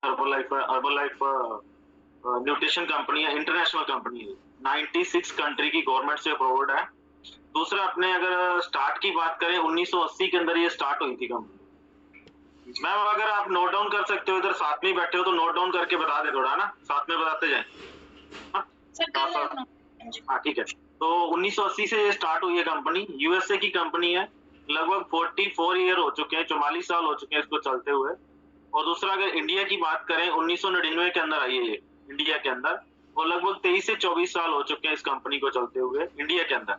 Herbal life nutrition company है, international company है, 96 country की गवर्नमेंट से अप्रूव्ड है। दूसरा अपने अगर स्टार्ट की बात करें 1980 के अंदर ये स्टार्ट हुई थी कंपनी। मैम अगर आप नोट डाउन कर सकते हो, इधर साथ में बैठे हो तो नोट डाउन करके बता दे थोड़ा ना, साथ में बताते जाए। हाँ ठीक है। तो 1980 से ये स्टार्ट हुई है कंपनी, यूएसए की कंपनी है, लगभग 44 ईयर हो चुके हैं, 44 साल हो चुके हैं इसको चलते हुए। और दूसरा अगर इंडिया की बात करें 1999 के अंदर आई है ये इंडिया के अंदर, और लगभग 23 से 24 साल हो चुके हैं इस कंपनी को चलते हुए इंडिया के अंदर।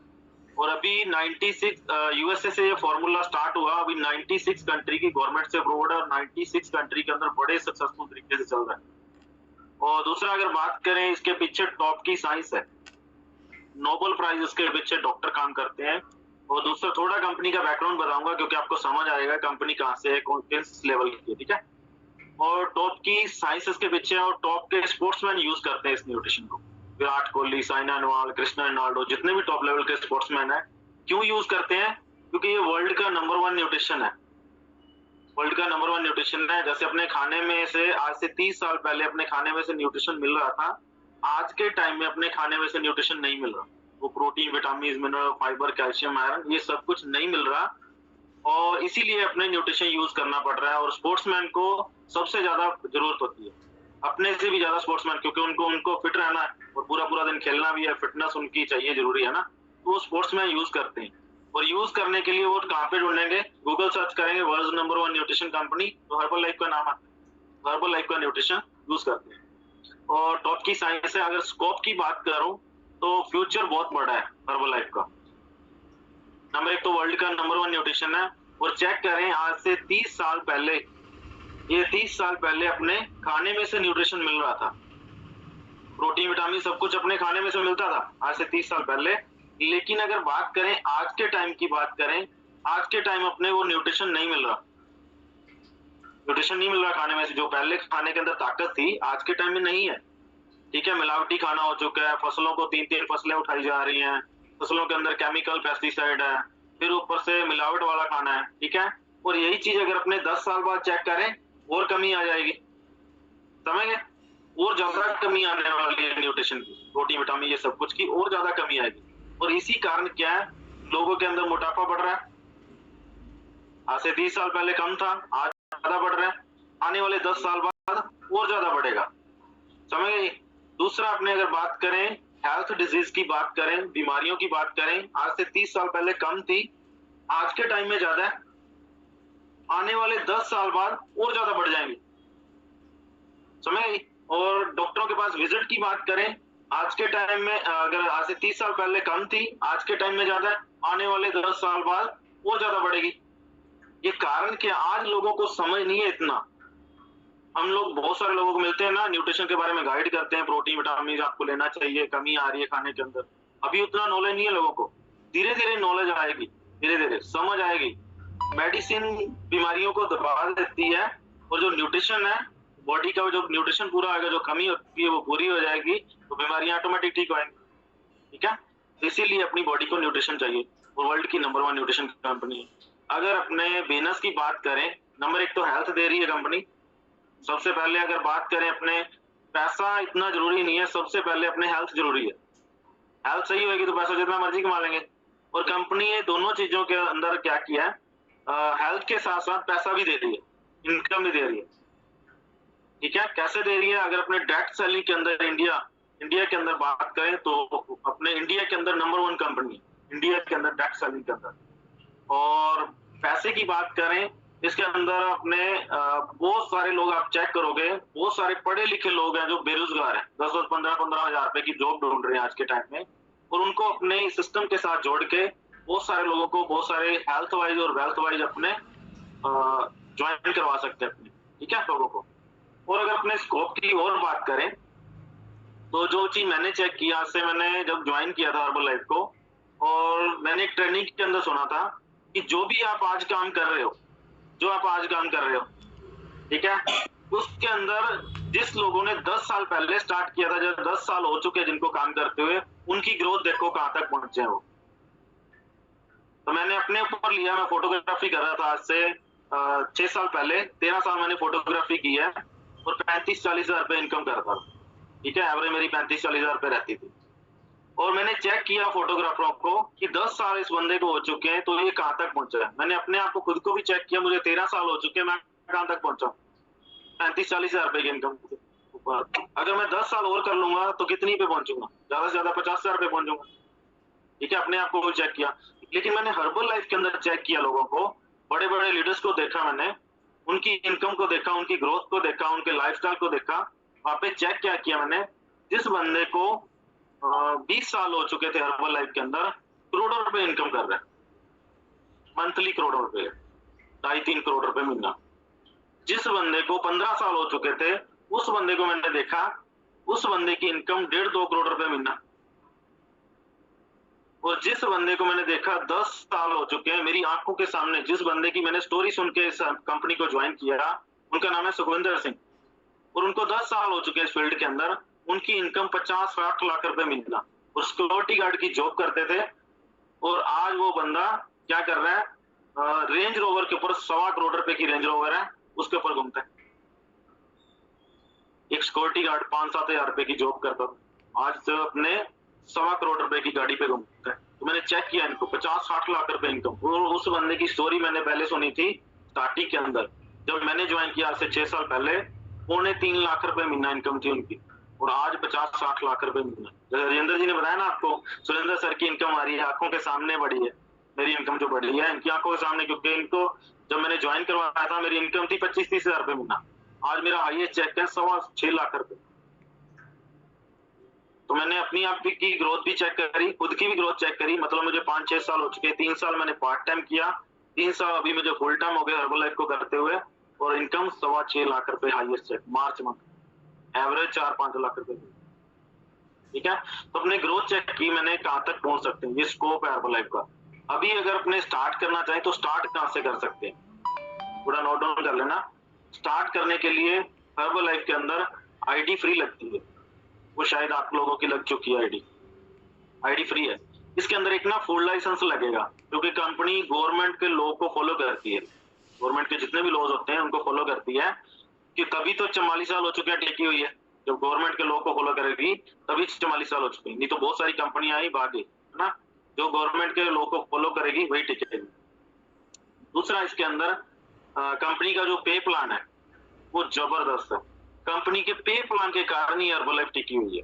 और अभी 96 यूएसए से ये फॉर्मूला स्टार्ट हुआ, अभी 96 कंट्री की गवर्नमेंट से अप्रूव्ड है और 96 कंट्री के अंदर बड़े सक्सेसफुल तरीके से चल रहा है। और दूसरा अगर बात करें इसके पीछे टॉप की साइंस है, नोबेल प्राइज इसके पीछे डॉक्टर काम करते हैं। और दूसरा थोड़ा कंपनी का बैकग्राउंड बताऊंगा क्योंकि आपको समझ आएगा कंपनी कहाँ से है, किस लेवल की है, ठीक है। और टॉप की साइंस इसके पीछे है और टॉप के स्पोर्ट्समैन यूज करते हैं इस न्यूट्रिशन को। विराट कोहली, साइना नेहवाल, क्रिस्टियानो रोनाल्डो, जितने भी टॉप लेवल के स्पोर्ट्समैन है, क्यों यूज करते हैं? क्योंकि ये वर्ल्ड का नंबर 1 न्यूट्रिशन है, वर्ल्ड का नंबर 1 न्यूट्रिशन है। जैसे अपने खाने में से आज से 30 साल पहले अपने खाने में से न्यूट्रिशन मिल रहा था, आज के टाइम में अपने खाने में से न्यूट्रिशन नहीं मिल रहा। वो protein, vitamin, mineral, fibre, calcium, iron, ये सब कुछ नहीं मिल रहा और इसीलिए अपने न्यूट्रिशन यूज करना पड़ रहा है। और स्पोर्ट्समैन को सबसे ज्यादा जरूरत होती है, अपने से भी ज्यादा स्पोर्ट्समैन, क्योंकि उनको फिट रहना है और पूरा दिन खेलना भी है, फिटनेस उनकी चाहिए, जरूरी है ना। तो वो स्पोर्ट्समैन यूज करते हैं और यूज करने के लिए वो कहाँ पे ढूंढेंगे? गूगल सर्च करेंगे वर्ल्ड नंबर 1 न्यूट्रिशन कंपनी, तो हर्बल लाइफ का नाम आता है, हर्बल लाइफ का न्यूट्रिशन यूज करते हैं। और टॉप की साइंस है, अगर स्कोप की बात करूं तो फ्यूचर बहुत बड़ा है हर्बल लाइफ का। नंबर 1 तो वर्ल्ड का नंबर 1 न्यूट्रिशन है। और चेक करें आज से 30 साल पहले, ये 30 साल पहले अपने खाने में से न्यूट्रिशन मिल रहा था, प्रोटीन, विटामिन सब कुछ अपने खाने में से मिलता था आज से 30 साल पहले। लेकिन अगर बात करें आज के टाइम की बात करें, आज के टाइम अपने वो न्यूट्रिशन नहीं मिल रहा, न्यूट्रिशन नहीं मिल रहा खाने में से। जो पहले खाने के अंदर ताकत थी आज के टाइम में नहीं है, ठीक है। मिलावटी खाना हो चुका है, फसलों को 3-3 फसलें उठाई जा रही हैं, फसलों के अंदर केमिकल, पेस्टिसाइड है, फिर ऊपर से मिलावट वाला खाना है, ठीक है। और यही चीज अगर अपने 10 साल बाद चेक करें और कमी आ जाएगी, समझ गए? और ज्यादा कमी आने वाली है न्यूट्रिशन की, प्रोटीन, विटामिन, ये सब कुछ की और ज्यादा कमी आएगी। और इसी कारण क्या है, लोगों के अंदर मोटापा बढ़ रहा है। आज से 30 साल पहले कम था, आज ज्यादा बढ़ रहा है, आने वाले 10 साल बाद और ज्यादा बढ़ेगा, समझ गए? दूसरा अपने अगर बात करें हेल्थ डिजीज की बात करें, बीमारियों की बात करें, आज से 30 साल पहले कम थी, आज के टाइम में ज्यादा है, आने वाले 10 साल बाद और ज्यादा बढ़ जाएंगे, समझ गए? और डॉक्टरों के पास विजिट की बात करें, आज के टाइम में अगर आज से 30 साल पहले कम थी, आज के टाइम में ज्यादा है, आने वाले 10 साल बाद और ज्यादा बढ़ेगी। ये कारण क्या, आज लोगों को समझ नहीं है इतना। हम लोग बहुत सारे लोगों को मिलते हैं ना, न्यूट्रिशन के बारे में गाइड करते हैं, प्रोटीन, विटामिन आपको लेना चाहिए, कमी आ रही है खाने के अंदर, अभी उतना नॉलेज नहीं है लोगों को। धीरे धीरे नॉलेज आएगी, धीरे धीरे समझ आएगी। मेडिसिन बीमारियों को दबा देती है और जो न्यूट्रिशन है, बॉडी का जो न्यूट्रिशन पूरा आएगा, जो कमी होती है वो पूरी हो जाएगी, तो बीमारियां ऑटोमेटिक ठीक होंगी, ठीक है। इसीलिए अपनी बॉडी को न्यूट्रिशन चाहिए और वर्ल्ड की नंबर 1 न्यूट्रिशन कंपनी है। अगर अपने बिजनेस की बात करें, नंबर 1 तो हेल्थ दे रही है कंपनी। सबसे पहले अगर बात करें, अपने पैसा इतना जरूरी नहीं है, सबसे पहले अपने हेल्थ जरूरी है। हेल्थ सही होगी तो पैसा जितना मर्जी कमा लेंगे। और कंपनी ने दोनों चीजों के अंदर क्या किया है, हेल्थ के साथ साथ पैसा भी दे रही है, इनकम भी दे रही है, ठीक है। कैसे दे रही है? अगर अपने डायरेक्ट सेलिंग के अंदर इंडिया के अंदर बात करें तो अपने इंडिया के अंदर नंबर 1 कंपनी, इंडिया के अंदर डायरेक्ट सेलिंग के अंदर। और पैसे की बात करें, इसके अंदर अपने बहुत सारे लोग आप चेक करोगे, बहुत सारे पढ़े लिखे लोग हैं जो बेरोजगार हैं, 10-10, 15-15 हजार रुपए की जॉब ढूंढ रहे हैं आज के टाइम में, और उनको अपने सिस्टम के साथ जोड़ के बहुत सारे लोगों को बहुत सारे हेल्थ वाइज और वेल्थ वाइज अपने ज्वाइन करवा सकते हैं अपने, ठीक है, लोगों को। और अगर अपने स्कोप की और बात करें तो जो चीज मैंने चेक किया, आज से मैंने जब ज्वाइन किया था हर्बल लाइफ को, और मैंने एक ट्रेनिंग के अंदर सुना था कि जो भी आप आज काम कर रहे हो, जो आप आज काम कर रहे हो, ठीक है, उसके अंदर जिस लोगों ने 10 साल पहले स्टार्ट किया था, जब 10 साल हो चुके हैं जिनको काम करते हुए, उनकी ग्रोथ देखो कहां तक पहुंचे हैं वो। तो मैंने अपने ऊपर लिया, मैं फोटोग्राफी कर रहा था आज से 6 साल पहले, 13 साल मैंने फोटोग्राफी की है, और 35-40 हजार रुपए इनकम करता था, ठीक है। एवरेज मेरी 35-40 हजार रुपए रहती थी। और मैंने चेक किया फोटोग्राफरों को कि 10 साल इस बंदे को हो चुके हैं, तो ये कहाँ तक पहुंचा है। मैंने अपने आप को खुद को भी चेक किया, मुझे 13 साल हो चुके हैं, मैं कहाँ तक पहुंचा, 35-40 हजार रुपए की इनकम के ऊपर। अगर मैं 10 साल और कर लूंगा तो कितनी पे पहुंचूंगा, ज्यादा से ज्यादा 50 हजार पे पहुंचूंगा, ठीक है। अपने आप को चेक किया। लेकिन मैंने हर्बल लाइफ के अंदर चेक किया लोगों को, बड़े बड़े लीडर्स को देखा मैंने, उनकी इनकम को देखा, उनकी ग्रोथ को देखा, उनके लाइफस्टाइल को देखा। वहां पे चेक क्या किया मैंने, जिस बंदे को 20 साल हो चुके थे हर्बल लाइफ के अंदर, करोड़ों रुपए इनकम कर रहे हैं, मंथली करोड़ों रुपए, 2.5-3 करोड़ रुपए महीना। जिस बंदे को 15 साल हो चुके थे, उस बंदे को मैंने देखा, उस बंदे की इनकम 1.5-2 करोड़ रुपए महीना। और जिस बंदे को मैंने देखा 10 साल हो चुके हैं, मेरी आंखों के सामने, जिस बंदे की मैंने स्टोरी सुन के इस कंपनी को ज्वाइन किया, उनका नाम है सुखविंदर सिंह, और उनको 10 साल हो चुके हैं इस फील्ड के अंदर। उनकी इनकम 50-60 लाख रुपए महीना, और सिक्योरिटी गार्ड की जॉब करते थे। और आज वो बंदा क्या कर रहा है, रेंज रोवर के ऊपर 1.25 करोड़ रुपए की रेंज रोवर है, उसके ऊपर घूमता है। एक सिक्योरिटी गार्ड 5-7 हजार रुपए की जॉब करता था, आज तो अपने 1.25 करोड़ रुपए की गाड़ी पे घूमता है। तो मैंने चेक किया इनको 50-60 लाख रुपए इनकम। और उस बंदे की स्टोरी मैंने पहले सुनी थी स्टार्टिंग के अंदर, जब मैंने ज्वाइन किया आज से 6 साल पहले, 3.25 लाख रुपए महीना इनकम थी उनकी, और आज 50-60 लाख रुपए महीना। जैसे राजेंद्र जी ने बताया ना आपको, सुरेंद्र सर की इनकम आ रही है, आंखों के सामने बढ़ी है। मेरी इनकम जो बढ़ी है इनकी आंखों के सामने, क्योंकि इनको जब मैंने ज्वाइन करवाया था मेरी इनकम थी 25-30 हजार रुपए महीना, आज मेरा हाईएस्ट चेक है 6.25 लाख रुपए। तो मैंने अपनी आप की ग्रोथ भी चेक करी, खुद की भी ग्रोथ चेक करी। मतलब मुझे 5-6 साल हो चुके, 3 साल मैंने पार्ट टाइम किया, 3 साल अभी मुझे फुल टाइम हो गया हर्बल लाइफ को करते हुए, और इनकम 6.25 लाख रुपए highest check March month, average 4-5 lakh रुपए, ठीक है। तो अपने ग्रोथ चेक की मैंने, कहां तक पहुंच सकते हैं, ये स्कोप है हर्बल लाइफ का। अभी अगर अपने स्टार्ट करना चाहें तो स्टार्ट कहां से कर सकते हैं, थोड़ा नोट डाउन कर लेना। स्टार्ट करने के लिए हर्बल लाइफ के अंदर आईडी फ्री लगती है, वो शायद आप लोगों की लग चुकी है आईडी फ्री है। इसके अंदर एक ना फुल लाइसेंस लगेगा, क्योंकि कंपनी गवर्नमेंट के लॉ को फॉलो करती है, गवर्नमेंट के जितने भी लॉज होते हैं उनको फॉलो करती है, कि तभी तो 44 साल हो चुके हैं टिकी हुई है। जब गवर्नमेंट के लॉ को फॉलो करेगी तभी 44 साल हो चुके हैं, नहीं तो बहुत सारी कंपनियां आई भागे, है ना। जो गवर्नमेंट के लॉ को फॉलो करेगी वही टिकेगी। दूसरा, इसके अंदर कंपनी का जो पे प्लान है वो जबरदस्त है। कंपनी के पे प्लान के कारण ही हर्बल लाइफ टिकी हुई है।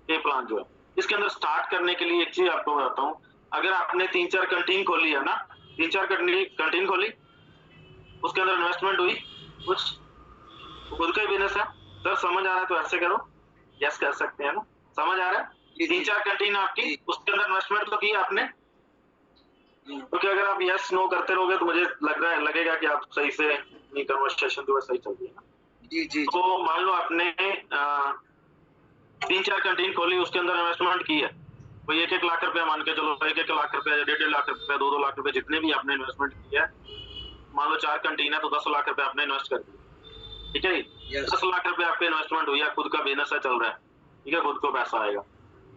पे प्लान जो है, इसके अंदर स्टार्ट करने के लिए एक चीज आपको बताता हूँ, अगर आपने 3-4 कैंटीन खोली है ना, 3-4 कैंटीन खोली, उसके अंदर इन्वेस्टमेंट हुई कुछ, खुद का ही बिजनेस है सर, समझ आ रहा है तो ऐसे करो, यस कर सकते हैं ना, समझ आ रहा है। 3-4 कैंटीन आपकी, उसके अंदर इन्वेस्टमेंट तो की आपने, क्योंकि अगर आप यस नो करते रहोगे तो मुझे लग रहा है लगेगा कि आप सही से नहीं, कन्वर्सेशन जो है सही चल रही है ना। जी। तो मान लो आपने 3-4 कैंटीन खोली, उसके अंदर इन्वेस्टमेंट की है, तो 1-1 लाख रुपया मान के चलो, 1-1 लाख रुपया, 1.5 लाख रुपया, 2-2 लाख रुपया, जितने भी आपने इन्वेस्टमेंट किया है, मान लो 4 कैंटीन है तो 10 लाख रुपया आपने इन्वेस्ट कर दिया, ठीक है। 10 लाख रुपया आपके इन्वेस्टमेंट हुई है, खुद का बिजनेस है, चल रहा है, ठीक है, खुद को पैसा आएगा।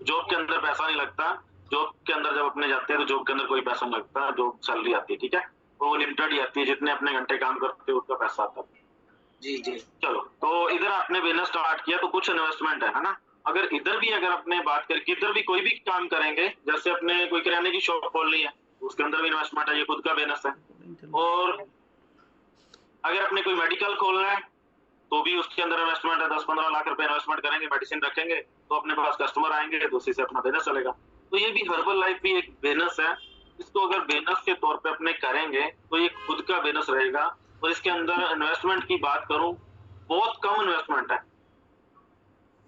जॉब के अंदर पैसा नहीं लगता, जॉब के अंदर जब अपने जाते हैं तो जॉब के अंदर कोई पैसा नहीं लगता, जॉब सैलरी आती है, ठीक है, वो लिमिटेड ही आती है, जितने अपने घंटे काम करते हैं उसका पैसा आता है। जी। चलो, तो इधर आपने बिजनेस स्टार्ट किया तो कुछ इन्वेस्टमेंट है ना। अगर इधर भी अगर अपने बात करें, इधर भी कोई भी काम करेंगे, जैसे अपने कोई किराने की शॉप खोलनी है, उसके अंदर भी इन्वेस्टमेंट है, ये खुद का बिजनेस है। और अगर अपने कोई मेडिकल खोलना है तो भी उसके अंदर इन्वेस्टमेंट है, 10-15 लाख रुपए इन्वेस्टमेंट करेंगे, मेडिसिन रखेंगे तो अपने पास कस्टमर आएंगे, तो उसी से अपना बिजनेस चलेगा। तो ये भी हर्बल लाइफ भी एक बिजनेस है, इसको अगर बिजनेस के तौर पे अपने करेंगे तो ये खुद का बिजनेस रहेगा। और इसके अंदर इन्वेस्टमेंट की बात करूं, बहुत कम इन्वेस्टमेंट है।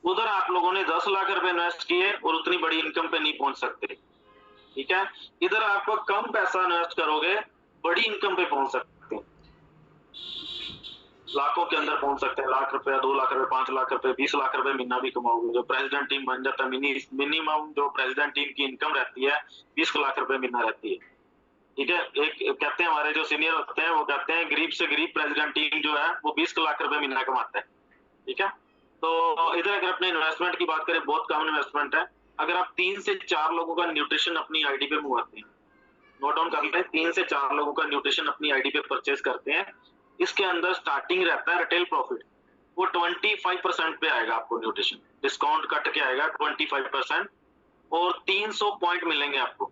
उधर आप लोगों ने 10 लाख रुपए इन्वेस्ट किए और उतनी बड़ी इनकम पे नहीं पहुंच सकते, ठीक है। इधर आप कम पैसा इन्वेस्ट करोगे, बड़ी इनकम पे पहुंच सकते हैं, लाखों के अंदर पहुंच सकते हैं, लाख रुपया, 2 लाख रुपए, 5 लाख रुपए, 20 लाख रुपए महीना भी कमाओगे। जो प्रेसिडेंट टीम बन जाता है, मिनिमम जो प्रेसिडेंट टीम की इनकम रहती है 20 लाख रुपए महीना रहती है, ठीक है। एक कहते हैं हमारे जो सीनियर होते हैं वो कहते हैं गरीब से गरीब प्रेसिडेंट टीम जो है वो 20 लाख रुपए महीना कमाता है, ठीक है। तो इधर अगर अपने इन्वेस्टमेंट की बात करें, बहुत कम इन्वेस्टमेंट है। अगर आप 3 से 4 लोगों का न्यूट्रिशन अपनी आईडी पे मंगवाते हैं, नोट डाउन कर लें, 3 से 4 लोगों का न्यूट्रिशन अपनी आईडी पे परचेज करते हैं, इसके अंदर स्टार्टिंग रहता है रिटेल प्रॉफिट, वो 25% पे आएगा आपको न्यूट्रिशन, डिस्काउंट कट के आएगा 25%, और 300 पॉइंट मिलेंगे आपको,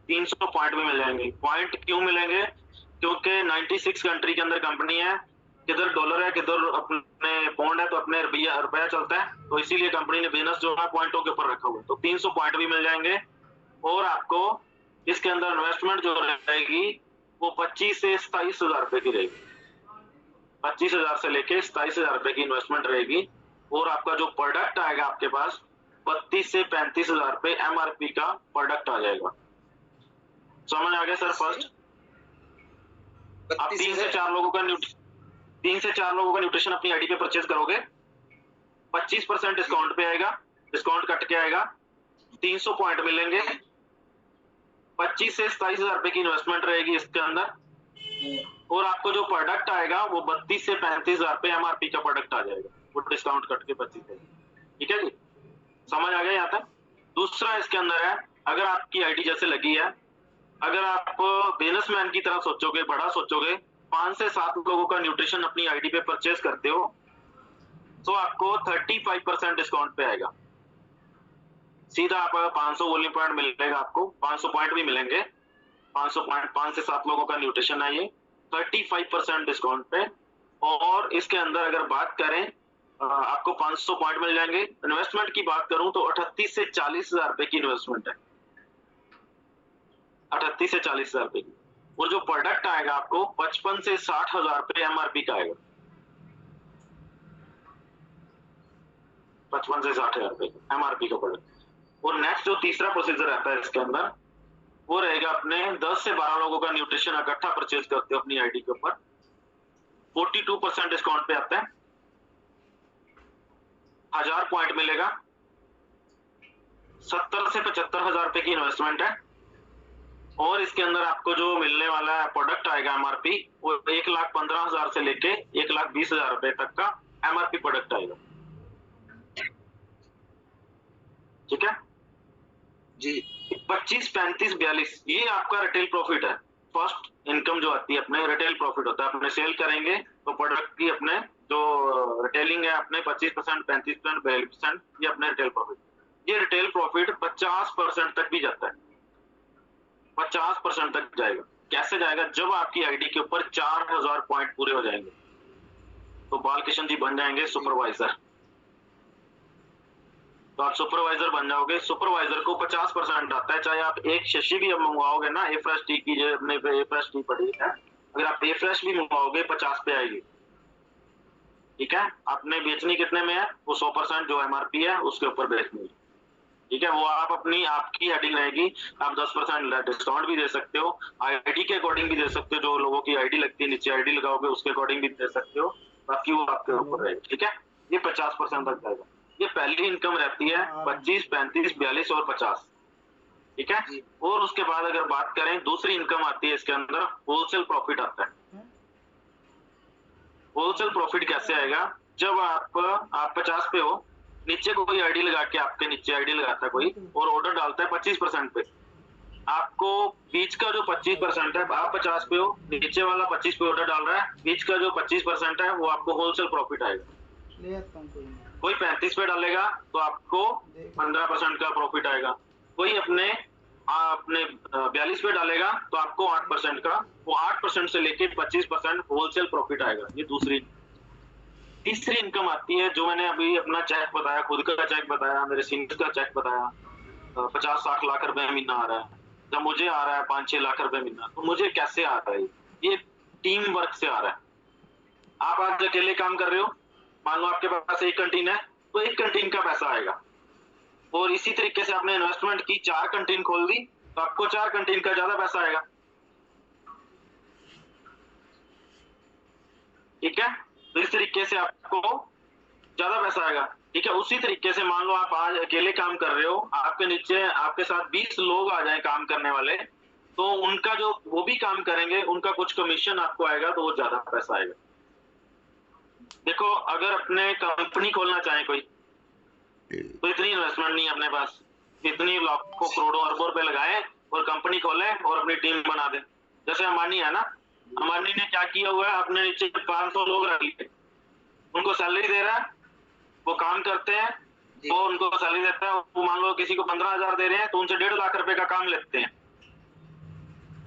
300 पॉइंट भी मिल जाएंगे। पॉइंट क्यों मिलेंगे? क्योंकि 96 कंट्री के अंदर कंपनी है, किधर डॉलर है किधर अपने पौंड है, तो अपने रुपया चलता है, तो इसीलिए कंपनी ने बिजनेस जो है पॉइंटों के ऊपर रखा हुआ है, तो 300 पॉइंट भी मिल जाएंगे। और आपको इसके अंदर इन्वेस्टमेंट जो रहेगी वो 25 से 27 हजार रुपए की रहेगी, 25,000 से लेके 27,000 रुपए की इन्वेस्टमेंट रहेगी। और आपका जो प्रोडक्ट आएगा आपके पास 32 से 35,000 रुपए एमआरपी का प्रोडक्ट आ जाएगा। समझ आ गया सर? फर्स्ट आप 3 से 4 लोगों का न्यूट्रिशन अपनी आईडी पे परचेज करोगे, 25% डिस्काउंट पे आएगा, डिस्काउंट कट के आएगा, 300 पॉइंट मिलेंगे, 25 से 27,000 रुपए की इन्वेस्टमेंट रहेगी इसके अंदर, और आपको जो प्रोडक्ट आएगा वो 32 से 35,000 रुपए एमआरपी का प्रोडक्ट आ जाएगा, वो डिस्काउंट कट के 25 से। ठीक है जी, समझ आ गया यहाँ तक? दूसरा इसके अंदर है, अगर आपकी आईडी जैसे लगी है, अगर आप बिजनेसमैन की तरह सोचोगे, बड़ा सोचोगे, 5 से 7 लोगों का न्यूट्रिशन अपनी आईडी पे परचेज करते हो, तो आपको 35% डिस्काउंट पे आएगा। सीधा आप 500 वॉल्यूम पॉइंट मिलेगा, आपको 500 पॉइंट भी मिलेंगे, 500 पॉइंट 5 से 7 लोगों का न्यूट्रिशन है ये, 35% डिस्काउंट पे। और इसके अंदर अगर बात करें आपको 500 पॉइंट मिल जाएंगे। इन्वेस्टमेंट की बात करूं तो 38 से 40,000 रुपए की इन्वेस्टमेंट है, 38 से 40,000 रुपए की। और जो प्रोडक्ट आएगा आपको 55 से 60,000 रुपए एमआरपी का आएगा, 55 से 60,000 रुपए एमआरपी का प्रोडक्ट। और नेक्स्ट जो तीसरा प्रोसीजर रहता है इसके अंदर, वो रहेगा अपने 10 से 12 लोगों का न्यूट्रिशन इकट्ठा परचेज करते हो अपनी आईडी के ऊपर, 42% डिस्काउंट पे आता है, 1000 पॉइंट मिलेगा, 70 से 75,000 रुपए की इन्वेस्टमेंट है। और इसके अंदर आपको जो मिलने वाला प्रोडक्ट आएगा एमआरपी, वो 1,15,000 से लेके 1,20,000 रुपए तक का एमआरपी प्रोडक्ट आएगा। ठीक है जी। 25, 35, 42 ये आपका रिटेल प्रॉफिट है। फर्स्ट इनकम जो आती है अपने रिटेल प्रॉफिट होता है, अपने सेल करेंगे तो प्रोडक्ट की अपने जो रिटेलिंग है अपने 25%, 35%, 42% ये अपने रिटेल प्रॉफिट। ये रिटेल प्रॉफिट 50% तक भी जाता है, 50% तक जाएगा। कैसे जाएगा? जब आपकी आईडी के ऊपर 4,000 पॉइंट पूरे हो जाएंगे तो बालकिशन जी बन जाएंगे सुपरवाइजर, तो आप सुपरवाइजर बन जाओगे। सुपरवाइजर को 50% आता है, चाहे आप एक शीशी भी मंगवाओगे ना, ए फ्रेश टी की जो अपने पे ए फ्रेश टी पड़ी है, अगर आप ए फ्रेश भी मंगवाओगे 50 पे आएगी। ठीक है, आपने बेचनी कितने में है? वो 100% जो एमआरपी है उसके ऊपर बेचनी है। ठीक है, वो आप अपनी आपकी हेडिंग रहेगी, आप 10% डिस्काउंट भी दे सकते हो, आईडी के अकॉर्डिंग भी दे सकते हो, जो लोगों की आईडी लगती है नीचे आईडी लगाओगे उसके अकॉर्डिंग भी दे सकते हो, बाकी वो आपके ऊपर रहेगी। ठीक है, ये 50% तक जाएगा। ये पहली इनकम रहती है 25, 35, 42 और 50। ठीक है, और उसके बाद अगर बात करें दूसरी इनकम आती है इसके अंदर, होलसेल प्रॉफिट आता है। होलसेल प्रॉफिट कैसे आएगा? जब आप 50 पे हो, नीचे कोई आईडी लगा के आपके नीचे आईडी लगाता है कोई और ऑर्डर डालता है 25% पे, आपको बीच का जो 25% है, आप 50 पे हो, नीचे वाला 25 पे ऑर्डर डाल रहा है, बीच का जो 25% है वो आपको होलसेल प्रॉफिट आएगा। कोई 35 पे डालेगा तो आपको 15% का प्रॉफिट आएगा, कोई अपने 42 पे डालेगा तो आपको 8% का, वो 8% से लेके 25% होलसेल प्रॉफिट आएगा। ये दूसरी। तीसरी इनकम आती है जो मैंने अभी अपना चेक बताया, खुद का चेक बताया, मेरे सीनियर का चेक बताया, 50-60 लाख रुपए महीना आ रहा है, जब मुझे आ रहा है 5-6 लाख रुपए महीना, तो मुझे कैसे आ रहा है? ये टीम वर्क से आ रहा है। आप आज अकेले काम कर रहे हो, मान लो आपके पास एक कैंटीन है तो एक कैंटीन का पैसा आएगा, और इसी तरीके से आपने इन्वेस्टमेंट की 4 कैंटीन खोल दी तो आपको 4 कैंटीन का ज्यादा पैसा आएगा। ठीक है, तो इस तरीके से आपको ज्यादा पैसा आएगा। ठीक है, उसी तरीके से मान लो आप आज अकेले काम कर रहे हो, आपके नीचे आपके साथ 20 लोग आ जाएं काम करने वाले, तो उनका जो वो भी काम करेंगे, उनका कुछ कमीशन आपको आएगा, तो वो ज्यादा पैसा आएगा। देखो, अगर अपने कंपनी खोलना चाहे कोई, तो इतनी इन्वेस्टमेंट नहीं है अपने पास, इतनी लाखों करोड़ों अरबों रुपए लगाए और कंपनी खोले और अपनी टीम बना दे। जैसे अंबानी है ना, अंबानी ने क्या किया हुआ है, अपने नीचे 500 लोग रख लिए, उनको सैलरी दे रहा है, वो काम करते हैं, वो उनको सैलरी देता है, वो मान लो किसी को 15,000 दे रहे हैं तो उनसे 1.5 लाख रुपए का काम लेते हैं।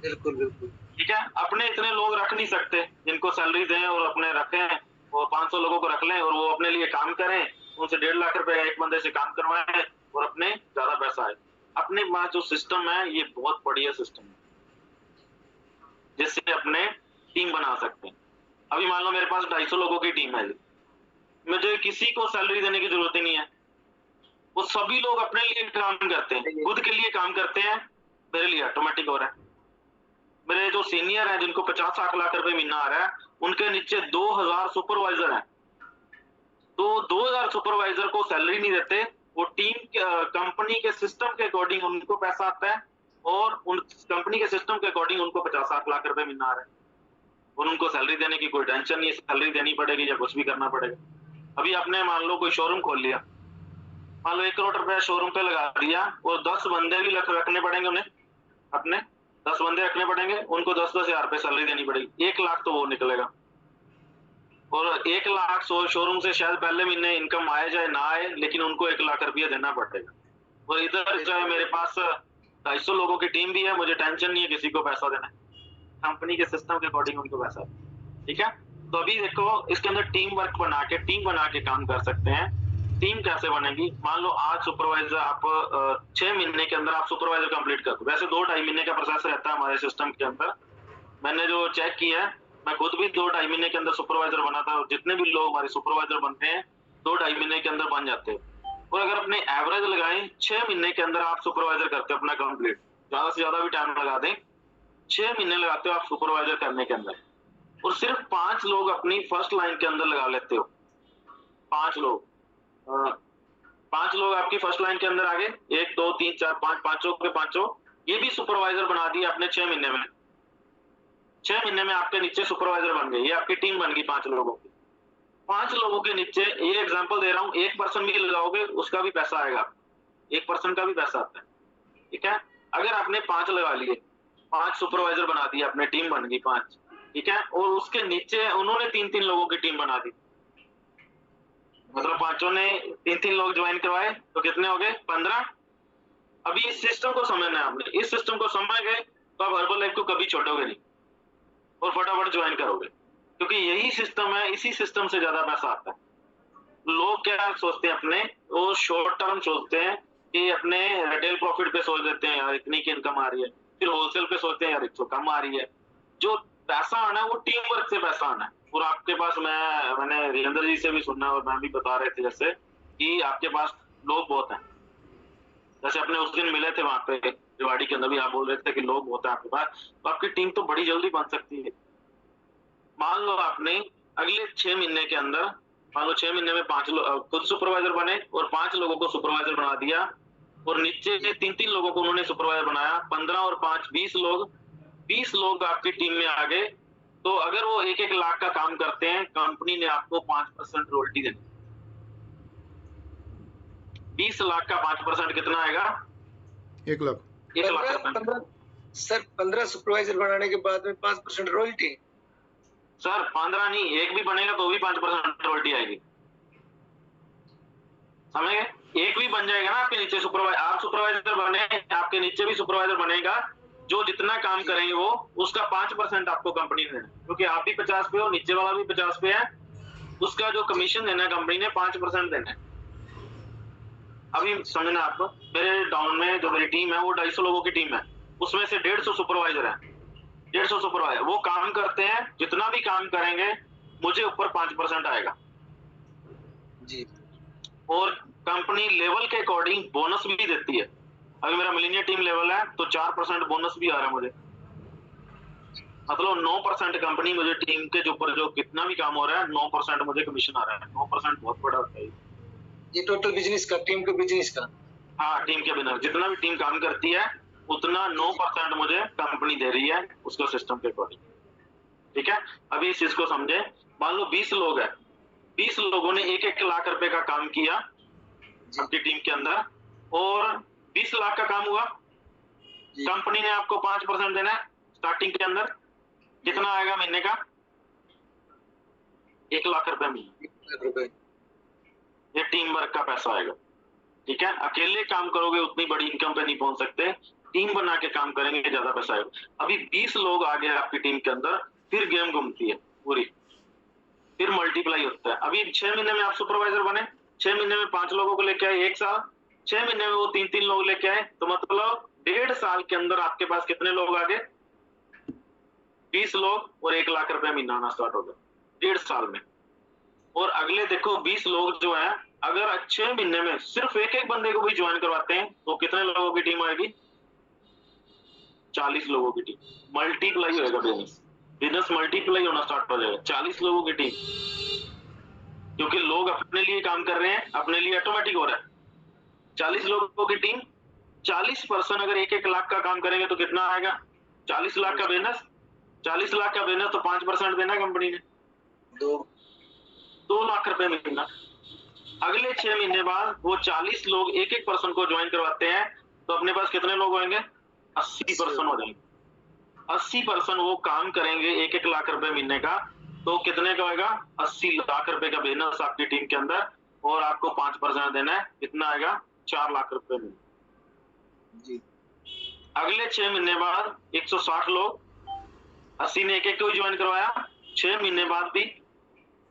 बिल्कुल बिल्कुल। ठीक है, अपने इतने लोग रख नहीं सकते जिनको सैलरी दें और अपने रखें, वो 500 लोगों को रख लें और वो अपने लिए काम करें, उनसे 1.5 लाख रुपए एक बंदे से काम करवाएं और अपने ज्यादा पैसा आए। अपने पास जो सिस्टम है ये बहुत बढ़िया सिस्टम है जिससे अपने टीम बना सकते हैं। अभी मान लो मेरे पास 250 लोगों की टीम है, मुझे किसी को सैलरी देने की जरूरत ही नहीं है, वो सभी लोग अपने लिए काम करते हैं, खुद के लिए काम करते हैं, मेरे लिए ऑटोमेटिक हो रहा है। मेरे जो सीनियर हैं जिनको 50 लाख रुपए महीना आ रहा है, उनके नीचे 2000 सुपरवाइजर हैं, तो 2000 सुपरवाइजर को सैलरी नहीं देते, वो टीम कंपनी के सिस्टम के अकॉर्डिंग उनको पैसा आता है और उन कंपनी के सिस्टम के अकॉर्डिंग उनको 50 लाख रुपए महीना आ रहा है और उनको सैलरी देने की कोई टेंशन नहीं है, सैलरी देनी पड़ेगी या कुछ भी करना पड़ेगा। अभी आपने मान लो कोई शोरूम खोल लिया, मान लो 1 करोड़ रुपया शोरूम पे लगा दिया और 10 बंदे भी रखने पड़ेंगे उन्हें, अपने 10 बंदे रखने पड़ेंगे, उनको 10-10 हजार रुपए सैलरी देनी पड़ेगी, 1 लाख तो वो निकलेगा। और 1 लाख शोरूम से शायद पहले महीने इनकम आए चाहे ना आए, लेकिन उनको 1 लाख रुपया देना पड़ेगा। और इधर चाहे मेरे पास 250 लोगों की टीम भी है, मुझे टेंशन नहीं है किसी को पैसा देना, कंपनी के सिस्टम के अकॉर्डिंग उनको पैसा। ठीक है, तो अभी देखो इसके अंदर टीम वर्क बना के काम कर सकते हैं। टीम कैसे बनेगी, मान लो आज सुपरवाइजर आप 6 महीने के अंदर आप सुपरवाइजर कंप्लीट कर दो, वैसे 2-2.5 महीने का प्रोसेस रहता है हमारे सिस्टम के अंदर, मैंने जो चेक किया है, मैं खुद भी 2-2.5 महीने के अंदर सुपरवाइजर बना था, और जितने भी लोग हमारे सुपरवाइजर बनते हैं 2-2.5 महीने के अंदर बन जाते हैं। और अगर अपने एवरेज लगाएं 6 महीने के अंदर आप सुपरवाइजर करते हो अपना कंप्लीट, ज्यादा से ज्यादा भी टाइम लगा दें, 6 महीने लगाते हो आप सुपरवाइजर करने के अंदर, और सिर्फ 5 लोग अपनी फर्स्ट लाइन के अंदर लगा लेते हो, 5 लोग 5 लोग आपकी फर्स्ट लाइन के अंदर आ गए, 1 2 3 4 5, पांचों के पांचों ये भी सुपरवाइजर बना दिए आपने 6 महीने में। 6 महीने में आपके नीचे सुपरवाइजर बन गए, ये आपकी टीम बन गई 5 लोगों की। 5 लोगों के नीचे, ये एग्जांपल दे रहा हूं, 1 पर्सन भी लगाओगे उसका भी पैसा आएगा, 1 पर्सन का भी पैसा आता है। ठीक है, अगर आपने 5 लगा लिए, 5 सुपरवाइजर बना दिए, अपनी टीम बन गई 5। ठीक है, और उसके नीचे उन्होंने 3-3 लोगों की टीम बना दी, मतलब 5 ने 3-3 लोग ज्वाइन करवाए, तो कितने हो गए 15। अभी इस सिस्टम को समझना है आपने, इस सिस्टम को समझ गए तो आप हर्बल लाइफ को कभी छोड़ोगे नहीं और फटाफट ज्वाइन करोगे, क्योंकि यही सिस्टम है, इसी सिस्टम से ज्यादा पैसा आता है। लोग क्या सोचते हैं अपने, वो शॉर्ट टर्म सोचते हैं कि अपने रिटेल प्रॉफिट पे सोच देते हैं यार इतनी की इनकम आ रही है, फिर होलसेल पे सोचते हैं यार इसको कम आ रही है। जो पैसा आना है वो टीम वर्क से पैसा आना है। और आपके पास मैंने वीरेंद्र जी से भी सुना और मैं भी बता रहे थे जैसे कि आपके पास लोग बहुत हैं, जैसे अपने उस दिन मिले थे वहां पे रेवाड़ी के अंदर भी, आप बोल रहे थे कि लोग बहुत हैं आपके पास, तो आपकी टीम तो बड़ी जल्दी बन सकती है। मान लो आपने अगले 6 महीने के अंदर, मान लो 6 महीने में 5 लोग खुद सुपरवाइजर बने और 5 लोगों को सुपरवाइजर बना दिया, और नीचे 3-3 लोगों को उन्होंने सुपरवाइजर बनाया, 15 और 5 20 लोग आपकी टीम में आ गए। तो अगर वो 1-1 लाख का काम करते हैं, कंपनी ने आपको 5% रॉयल्टी देनी। 20 लाख का 5% कितना आएगा, 1 लाख। 1 लाख। सर 15 सुपरवाइजर बनाने के बाद में 5% रॉयल्टी। सर 15 नहीं, एक भी बनेगा तो भी 5% रॉयल्टी आएगी, समझ गए? एक भी बन जाएगा ना आपके नीचे सुपरवाइजर, आप सुपरवाइजर बने, आपके नीचे भी सुपरवाइजर बनेगा, जो जितना काम करेंगे वो उसका 5% आपको कंपनी ने देना, क्योंकि आप भी 50 पे हो, नीचे वाला भी 50 पे है, उसका जो कमीशन देना है कंपनी ने 5% देना है। अभी समझना आपको, मेरे टाउन में जो मेरी टीम है वो 250 लोगों की टीम है, उसमें से 150 सुपरवाइजर है, 150 सुपरवाइजर वो काम करते हैं, जितना भी काम करेंगे मुझे ऊपर 5% आएगा जी। और कंपनी लेवल के अकॉर्डिंग बोनस भी देती है। अभी मेरा मिलीनियर टीम लेवल है तो 4% बोनस भी आ रहा है मुझे, मतलब 9% कंपनी मुझे टीम के ऊपर जो कितना भी काम हो रहा है 9% मुझे कमीशन आ रहा है। 9% बहुत बड़ा होता है ये टोटल बिजनेस का, टीम के बिजनेस का। हाँ, टीम के बिना जितना भी टीम काम करती है उतना 9% मुझे कंपनी दे रही है उसको सिस्टम के अकॉर्डिंग। ठीक है, अभी इस चीज को समझे, मान लो 20 लोग है, 20 लोगों ने 1-1 लाख रुपए का काम किया आपकी टीम के अंदर, और 20 लाख का काम हुआ, कंपनी ने आपको 5% देना है स्टार्टिंग के अंदर, कितना आएगा महीने का? 1 लाख रुपए महीने। 1 लाख रुपए। ये टीम वर्क का पैसा आएगा। ठीक है, अकेले काम करोगे उतनी बड़ी इनकम पे नहीं पहुंच सकते, टीम बना के काम करेंगे ज्यादा पैसा आएगा। अभी 20 लोग आ गए आपकी टीम के अंदर, फिर गेम घूमती है पूरी, फिर मल्टीप्लाई होता है। अभी 6 महीने में आप सुपरवाइजर बने, 6 महीने में 5 लोगों को लेके आए, 1 साल, 6 महीने में वो 3-3 लोग लेके आए, तो मतलब 1.5 साल के अंदर आपके पास कितने लोग आ गए? 20 लोग और 1 लाख रुपए महीना आना स्टार्ट हो गया 1.5 साल में। और अगले देखो 20 लोग जो है, अगर अच्छे महीने में सिर्फ एक बंदे को भी ज्वाइन करवाते हैं तो कितने लोगों की टीम आएगी? 40 लोगों की टीम। मल्टीप्लाई होगा बिजनेस मल्टीप्लाई होना स्टार्ट हो जाएगा। 40 लोगों की टीम, क्योंकि लोग अपने लिए काम कर रहे हैं, अपने लिए ऑटोमेटिक हो रहा है। 40 लोगों की टीम, 40% अगर 1-1 लाख का काम करेंगे तो कितना आएगा? 40 लाख का बिजनेस, 40 लाख का बिजनेस तो 5% देना कंपनी ने, 2 लाख रुपए महीना। अगले 6 महीने बाद वो 40 लोग 1-1 पर्सन को ज्वाइन करवाते हैं, तो अपने पास कितने लोग होंगे? 80% हो जाएंगे। 80% वो काम करेंगे 1-1 लाख रुपए महीने का, तो कितने का होगा? 80 लाख रुपए का बिजनेस आपकी टीम के अंदर, और आपको 5% देना है, कितना आएगा? 4 लाख रुपए महीने जी। अगले 6 महीने बाद 160 लोग, 80 ने 1-1 को ज्वाइन करवाया, 6 महीने बाद भी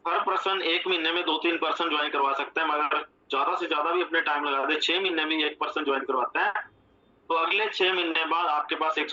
हर पर्सन 1 महीने में 2-3 पर्सन ज्वाइन करवा सकता है, मगर ज्यादा से ज्यादा भी अपने टाइम लगा दे, 6 महीने में 1 पर्सन ज्वाइन करवाता है, तो अगले 6 महीने बाद आपके पास 160